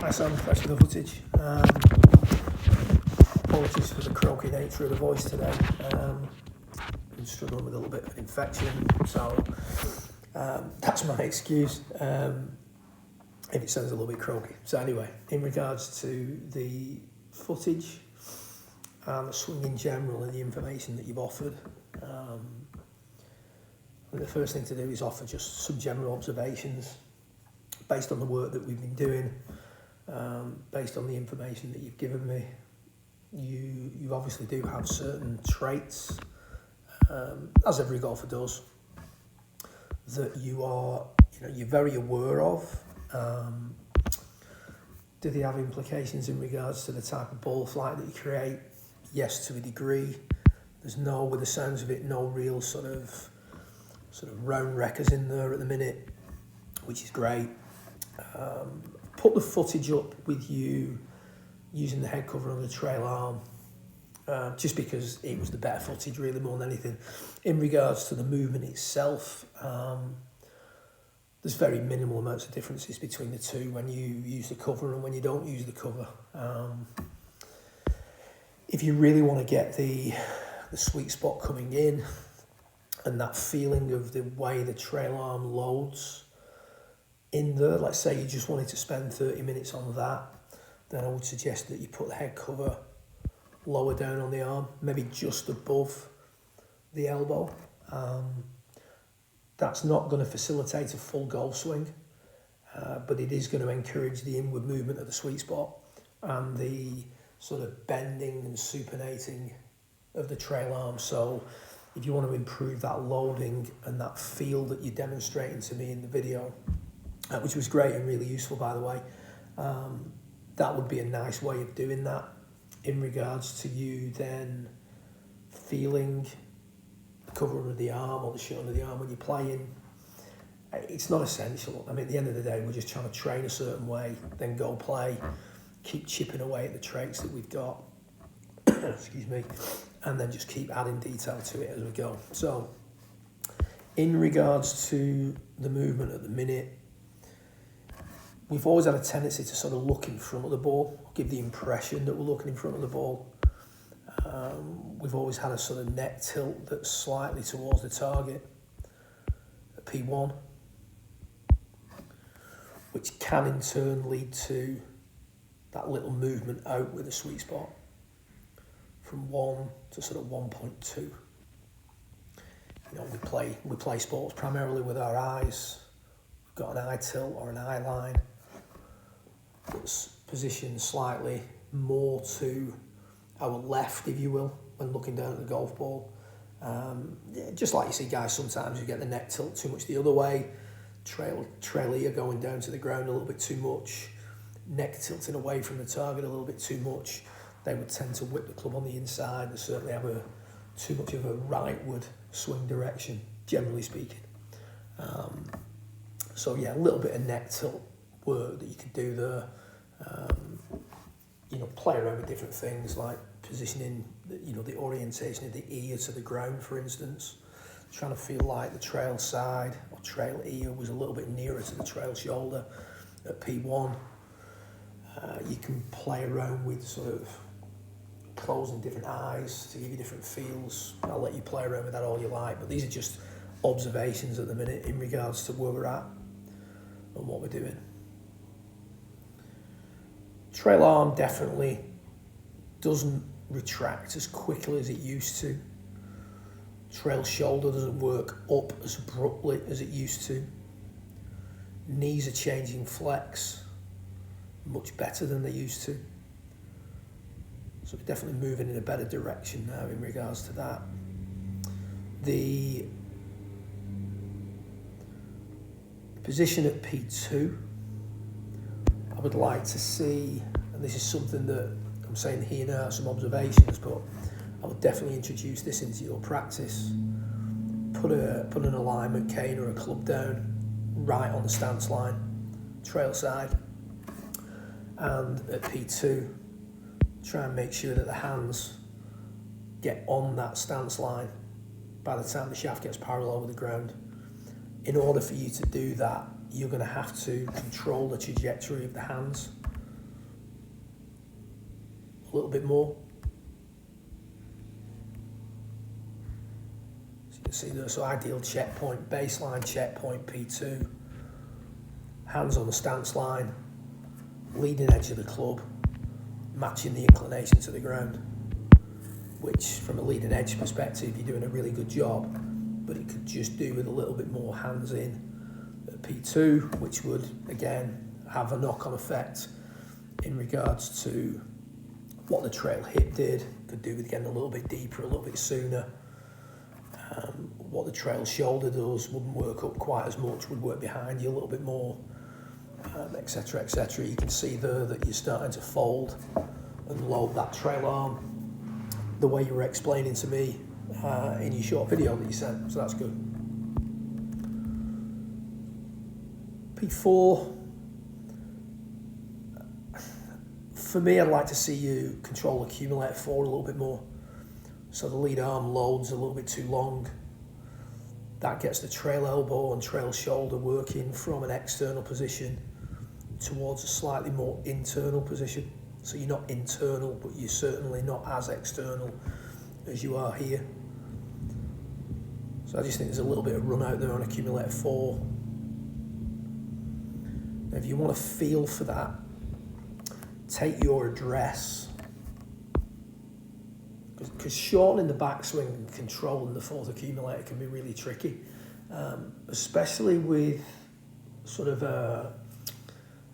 Hi Sam, thanks for the footage. Apologies for the croaky nature of the voice today. Been struggling with a little bit of an infection, so that's my excuse if it sounds a little bit croaky. So anyway, in regards to the footage and the swing in general and the information that you've offered, the first thing to do is offer just some general observations based on the work that we've been doing, based on the information that you've given me. You obviously do have certain traits, as every golfer does, that you're very aware of. Do they have implications in regards to the type of ball flight that you create? Yes, to a degree. There's with the sounds of it, no real sort of round wreckers in there at the minute, which is great. Put the footage up with you using the head cover on the trail arm, just because it was the better footage really more than anything. In regards to the movement itself, there's very minimal amounts of differences between the two when you use the cover and when you don't use the cover. If you really want to get the sweet spot coming in and that feeling of the way the trail arm loads in there, let's say you just wanted to spend 30 minutes on that, then I would suggest that you put the head cover lower down on the arm, maybe just above the elbow. That's not going to facilitate a full golf swing, but it is going to encourage the inward movement of the sweet spot and the sort of bending and supinating of the trail arm. So if you want to improve that loading and that feel that you're demonstrating to me in the video, which was great and really useful, by the way, that would be a nice way of doing that in regards to you then feeling the cover under the arm or the shit under the arm when you're playing. It's not essential. I mean, at the end of the day, we're just trying to train a certain way, then go play, keep chipping away at the traits that we've got, excuse me, and then just keep adding detail to it as we go. So in regards to the movement at the minute, we've always had a tendency to sort of look in front of the ball, give the impression that we're looking in front of the ball. We've always had a sort of neck tilt that's slightly towards the target at P1, which can in turn lead to that little movement out with the sweet spot from 1 to sort of 1.2. You know, we play sports primarily with our eyes. We've got an eye tilt or an eye line that's positioned slightly more to our left, if you will, when looking down at the golf ball. Just like you see guys sometimes who get the neck tilt too much the other way, trail ear going down to the ground a little bit too much, neck tilting away from the target a little bit too much. They would tend to whip the club on the inside and certainly have too much of a rightward swing direction, generally speaking. So yeah, a little bit of neck tilt work that you could do there. Play around with different things like positioning, the orientation of the ear to the ground, for instance. Trying to feel like the trail side or trail ear was a little bit nearer to the trail shoulder at P1. You can play around with sort of closing different eyes to give you different feels. I'll let you play around with that all you like, but these are just observations at the minute in regards to where we're at and what we're doing. Trail arm definitely doesn't retract as quickly as it used to. Trail shoulder doesn't work up as abruptly as it used to. Knees are changing flex much better than they used to. So we're definitely moving in a better direction now in regards to that. The position at P2, I would like to see, and this is something that I'm saying here now, some observations, but I would definitely introduce this into your practice. Put an alignment cane or a club down right on the stance line, trail side, and at P2, try and make sure that the hands get on that stance line by the time the shaft gets parallel with the ground. In order for you to do that, you're going to have to control the trajectory of the hands a little bit more. So you can see there, so ideal checkpoint, baseline checkpoint, P2, hands on the stance line, leading edge of the club, matching the inclination to the ground, which from a leading edge perspective, you're doing a really good job, but it could just do with a little bit more hands in at P2, which would, again, have a knock-on effect in regards to what the trail hip did, could do with getting a little bit deeper, a little bit sooner. What the trail shoulder does wouldn't work up quite as much, would work behind you a little bit more, etc, etc. You can see there that you're starting to fold and load that trail arm the way you were explaining to me in your short video that you sent, so that's good. P4, for me, I'd like to see you control accumulator 4 a little bit more. So the lead arm loads a little bit too long. That gets the trail elbow and trail shoulder working from an external position towards a slightly more internal position. So you're not internal, but you're certainly not as external as you are here. So I just think there's a little bit of run out there on accumulator 4. Now, if you want to feel for that, take your address, because shortening the backswing and controlling the fourth accumulator can be really tricky, especially with sort of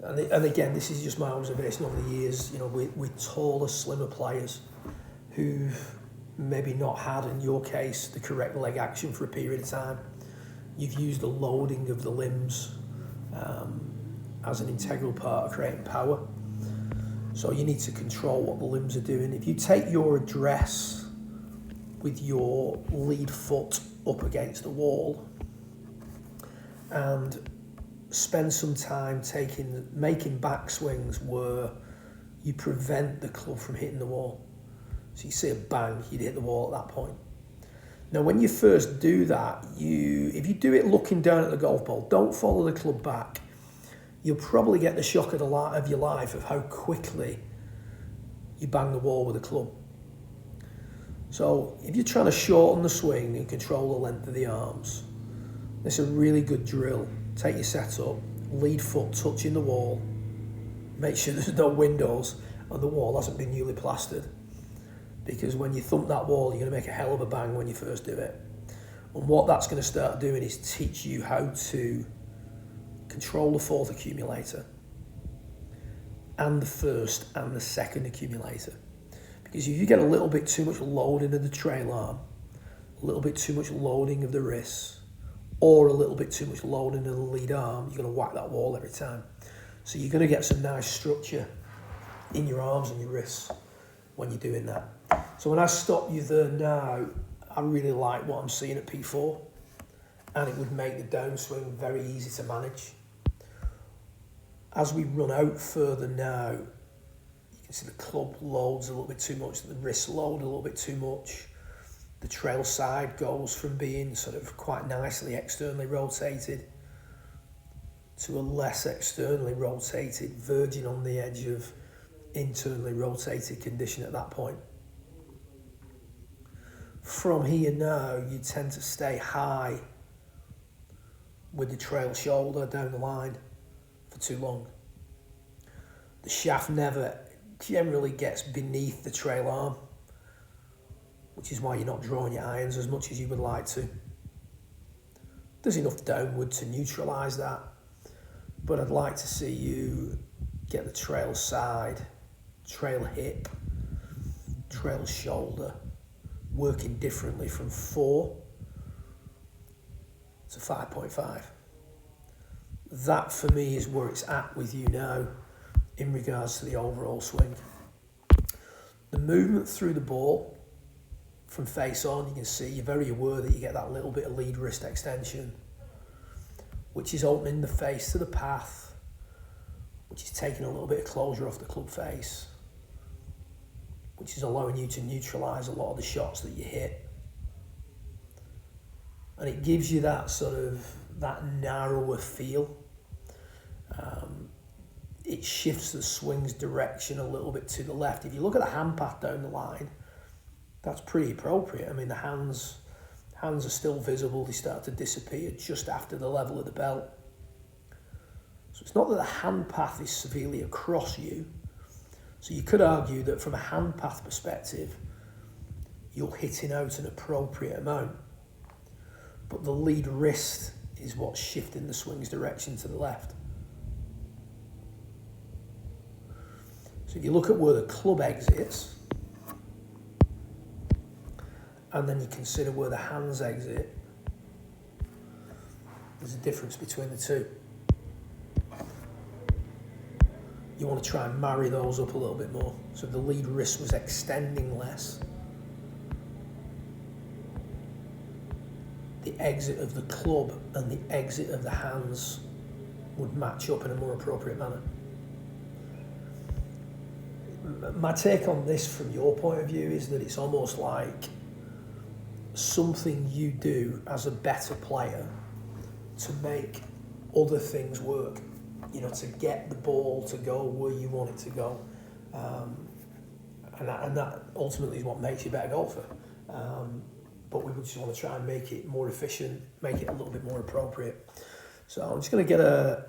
and again, this is just my observation over the years, you know, with taller, slimmer players who've maybe not had, in your case, the correct leg action for a period of time. You've used the loading of the limbs as an integral part of creating power. So you need to control what the limbs are doing. If you take your address with your lead foot up against the wall and spend some time making backswings where you prevent the club from hitting the wall. So you see a bang, you'd hit the wall at that point. Now, when you first do that, if you do it looking down at the golf ball, don't follow the club back. You'll probably get the shock of your life of how quickly you bang the wall with a club. So if you're trying to shorten the swing and control the length of the arms, this is a really good drill. Take your setup, lead foot touching the wall, make sure there's no windows and the wall hasn't been newly plastered, because when you thump that wall, you're going to make a hell of a bang when you first do it. And what that's going to start doing is teach you how to control the fourth accumulator and the first and the second accumulator. Because if you get a little bit too much loading of the trail arm, a little bit too much loading of the wrists, or a little bit too much loading of the lead arm, you're going to whack that wall every time. So you're going to get some nice structure in your arms and your wrists when you're doing that. So when I stop you there now, I really like what I'm seeing at P4, and it would make the downswing very easy to manage. As we run out further now, you can see the club loads a little bit too much, the wrists load a little bit too much. The trail side goes from being sort of quite nicely externally rotated to a less externally rotated, verging on the edge of internally rotated condition at that point. From here now, you tend to stay high with the trail shoulder down the line for too long. The shaft never generally gets beneath the trail arm, which is why you're not drawing your irons as much as you would like to. There's enough downward to neutralise that, but I'd like to see you get the trail side, trail hip, trail shoulder working differently from 4 to 5.5. That for me is where it's at with you now in regards to the overall swing. The movement through the ball from face on, you can see you're very aware that you get that little bit of lead wrist extension, which is opening the face to the path, which is taking a little bit of closure off the club face, which is allowing you to neutralise a lot of the shots that you hit. And it gives you that sort of, that narrower feel. It it shifts the swing's direction a little bit to the left. If you look at the hand path down the line, that's pretty appropriate. I mean, the hands are still visible. They start to disappear just after the level of the belt. So it's not that the hand path is severely across you. So you could argue that from a hand path perspective, you're hitting out an appropriate amount. But the lead wrist is what's shifting the swing's direction to the left. So if you look at where the club exits, and then you consider where the hands exit, there's a difference between the two. You want to try and marry those up a little bit more. So if the lead wrist was extending less, the exit of the club and the exit of the hands would match up in a more appropriate manner. My take on this from your point of view is that it's almost like something you do as a better player to make other things work, you know, to get the ball to go where you want it to go. And that ultimately is what makes you a better golfer. But we would just want to try and make it more efficient, make it a little bit more appropriate. So I'm just going to get a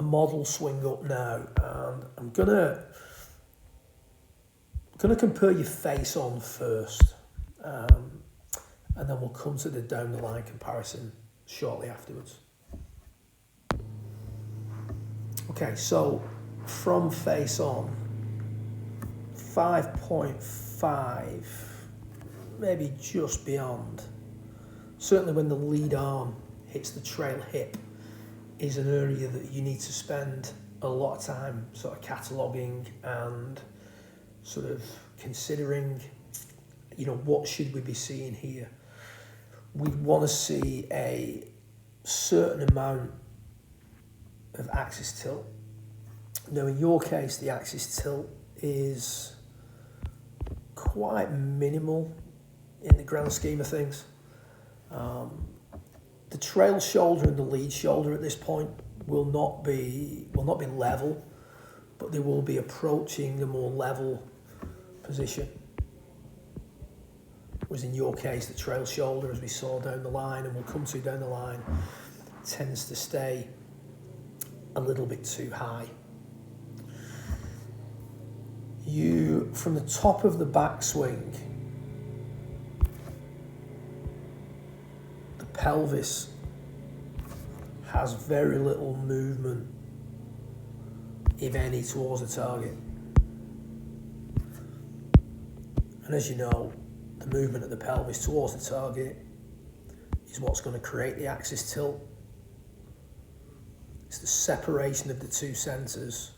model swing up now, and I'm going to compare your face on first, and then we'll come to the down the line comparison shortly afterwards. Okay, so from face on, 5.5, maybe just beyond. Certainly when the lead arm hits the trail hip is an area that you need to spend a lot of time sort of cataloguing and sort of considering, you know, what should we be seeing here? We want to see a certain amount of axis tilt. Now in your case, the axis tilt is quite minimal in the grand scheme of things. The trail shoulder and the lead shoulder at this point will not be level, but they will be approaching a more level position. Whereas in your case, the trail shoulder, as we saw down the line, and we'll come to down the line, tends to stay a little bit too high. You, from the top of the backswing, the pelvis has very little movement, if any, towards the target. And as you know, the movement of the pelvis towards the target is what's going to create the axis tilt. It's the separation of the two centres.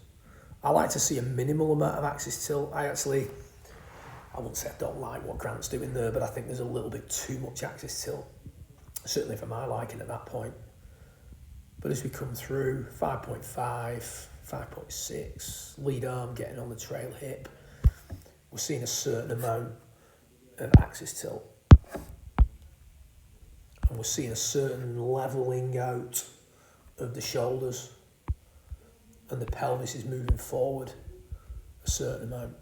I like to see a minimal amount of axis tilt. I wouldn't say I don't like what Grant's doing there, but I think there's a little bit too much axis tilt, certainly for my liking at that point. But as we come through, 5.5, 5.6, lead arm getting on the trail hip, we're seeing a certain amount of axis tilt. And we're seeing a certain levelling out of the shoulders, and the pelvis is moving forward a certain amount.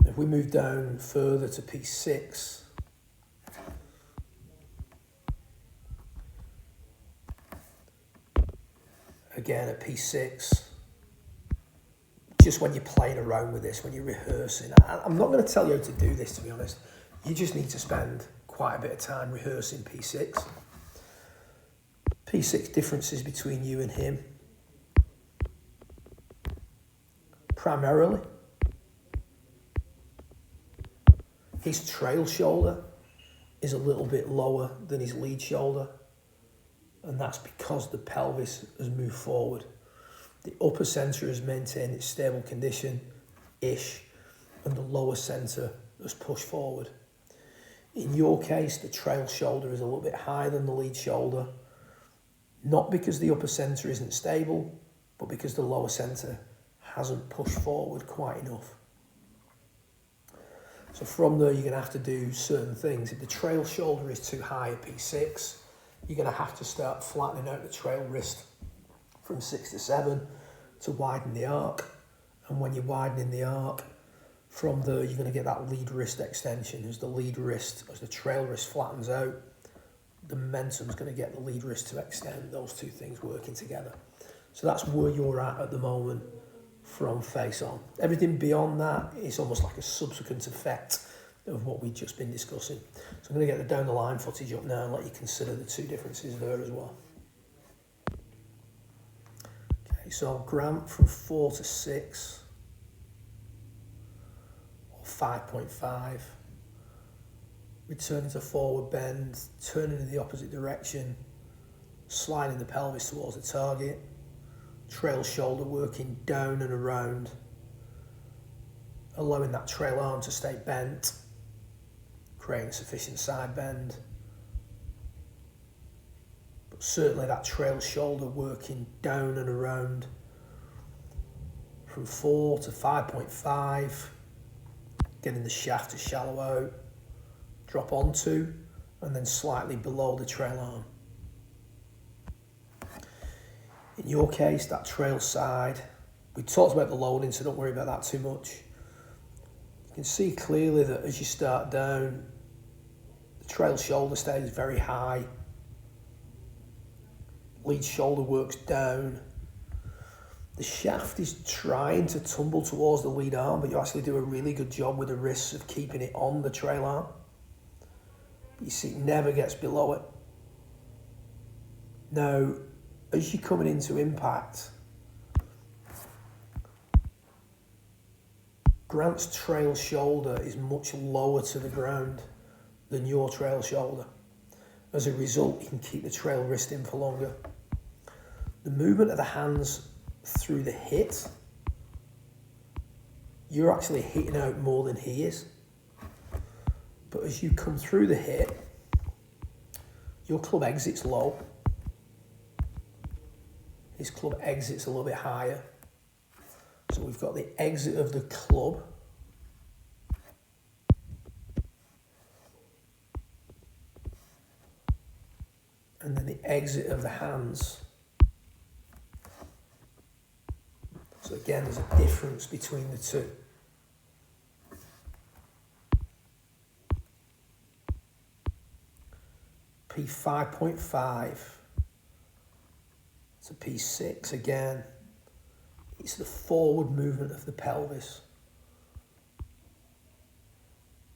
If we move down further to P6, again at P6, just when you're playing around with this, when you're rehearsing, I'm not going to tell you how to do this, to be honest. You just need to spend quite a bit of time rehearsing P6. P6 differences between you and him. Primarily, his trail shoulder is a little bit lower than his lead shoulder, and that's because the pelvis has moved forward. The upper centre has maintained its stable condition-ish, and the lower centre has pushed forward. In your case, the trail shoulder is a little bit higher than the lead shoulder, not because the upper centre isn't stable, but because the lower centre hasn't pushed forward quite enough. So from there, you're going to have to do certain things. If the trail shoulder is too high at P6, you're going to have to start flattening out the trail wrist from 6 to 7, to widen the arc. And when you're widening the arc, from there you're going to get that lead wrist extension. As the trail wrist flattens out, the momentum's going to get the lead wrist to extend, those two things working together. So that's where you're at the moment from face on. Everything beyond that is almost like a subsequent effect of what we've just been discussing. So I'm going to get the down the line footage up now and let you consider the two differences there as well. Okay, so Grant from 4 to 6, or 5.5. Returning to forward bend, turning in the opposite direction, sliding the pelvis towards the target, trail shoulder working down and around, allowing that trail arm to stay bent, creating sufficient side bend, but certainly that trail shoulder working down and around. From 4 to 5.5, getting the shaft to shallow out, drop onto, and then slightly below the trail arm. In your case, that trail side, we talked about the loading, so don't worry about that too much. You can see clearly that as you start down, the trail shoulder stays very high. Lead shoulder works down. The shaft is trying to tumble towards the lead arm, but you actually do a really good job with the wrists of keeping it on the trail arm. You see, it never gets below it. Now, as you're coming into impact, Grant's trail shoulder is much lower to the ground than your trail shoulder. As a result, you can keep the trail wrist in for longer. The movement of the hands through the hit, you're actually hitting out more than he is. But as you come through the hit, your club exits low. His club exits a little bit higher. So we've got the exit of the club. And then the exit of the hands. So again, there's a difference between the two. P5.5 to P6 again. It's the forward movement of the pelvis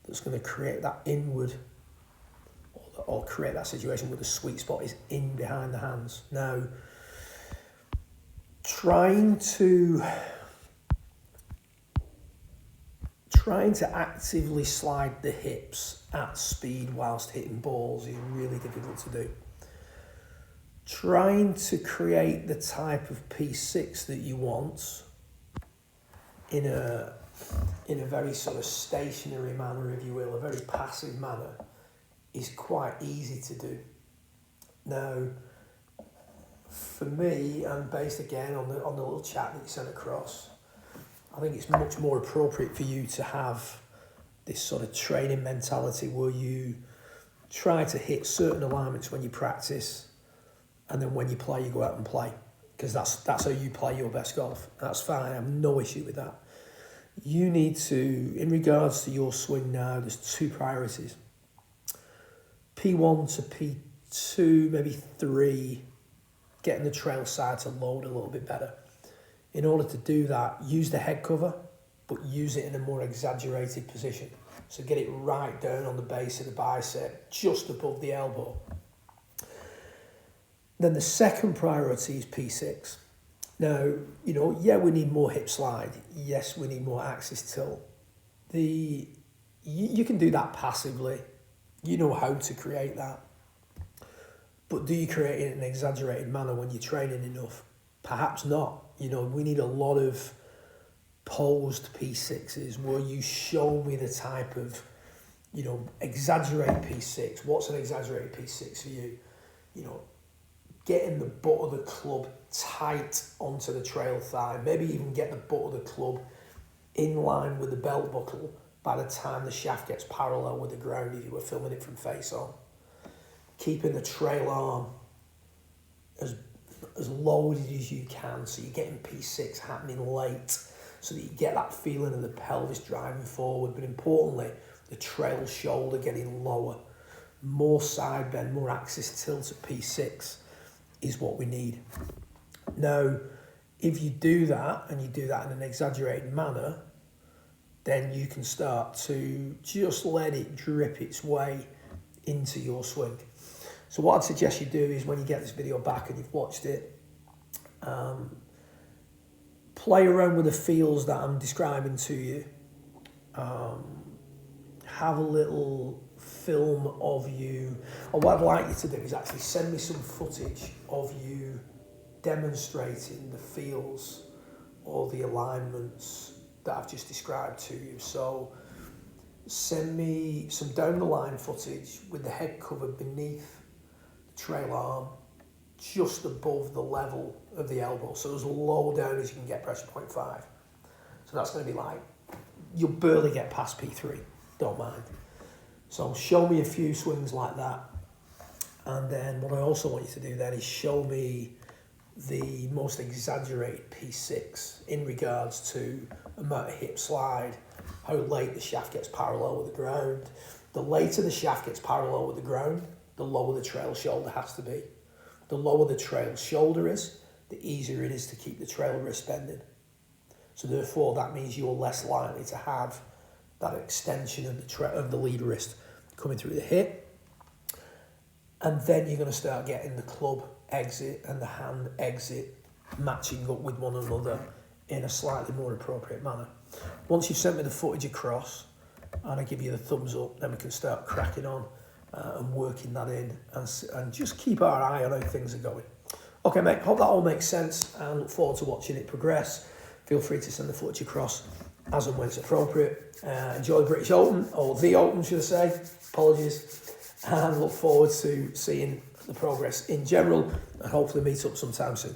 that's going to create that inward, or create that situation where the sweet spot is in behind the hands. Now, trying to actively slide the hips at speed whilst hitting balls is really difficult to do. Trying to create the type of P6 that you want in a very sort of stationary manner, if you will, a very passive manner, is quite easy to do. Now, for me, and based again on the little chat that you sent across, I think it's much more appropriate for you to have this sort of training mentality where you try to hit certain alignments when you practice, and then when you play, you go out and play, because that's how you play your best golf. That's fine. I have no issue with that. You need to, in regards to your swing now, there's two priorities. P1 to P2, maybe 3, getting the trail side to load a little bit better. In order to do that, use the head cover, but use it in a more exaggerated position. So get it right down on the base of the bicep, just above the elbow. Then the second priority is P6. Now, yeah, we need more hip slide. Yes, we need more axis tilt. You can do that passively. You know how to create that. But do you create it in an exaggerated manner when you're training enough? Perhaps not. We need a lot of posed P6s where you show me the type of, exaggerated P6. What's an exaggerated P6 for you? Getting the butt of the club tight onto the trail thigh. Maybe even get the butt of the club in line with the belt buckle by the time the shaft gets parallel with the ground if you were filming it from face on. Keeping the trail arm as as loaded as you can, so you're getting P6 happening late, so that you get that feeling of the pelvis driving forward, but importantly, the trail shoulder getting lower. More side bend, more axis tilt at P6 is what we need. Now, if you do that, and you do that in an exaggerated manner, then you can start to just let it drip its way into your swing. So what I'd suggest you do is, when you get this video back and you've watched it, play around with the feels that I'm describing to you. Have a little film of you, or what I'd like you to do is actually send me some footage of you demonstrating the feels or the alignments that I've just described to you. So send me some down the line footage with the head covered beneath the trail arm, just above the level of the elbow, so as low down as you can get pressure point 5. So that's going to be like, you'll barely get past P3, don't mind. So show me a few swings like that, and then what I also want you to do then is show me the most exaggerated P6 in regards to amount of hip slide, how late the shaft gets parallel with the ground. The later the shaft gets parallel with the ground, the lower the trail shoulder has to be. The lower the trail shoulder is, the easier it is to keep the trail wrist bending. So therefore, that means you're less likely to have that extension of the lead wrist coming through the hip. And then you're going to start getting the club exit and the hand exit matching up with one another in a slightly more appropriate manner. Once you've sent me the footage across and I give you the thumbs up, then we can start cracking on and working that in, and just keep our eye on how things are going. Okay, mate, hope that all makes sense, and look forward to watching it progress. Feel free to send the footage across as and when it's appropriate. Enjoy the British Open, or the Open should I say, apologies, and look forward to seeing the progress in general, and hopefully meet up sometime soon.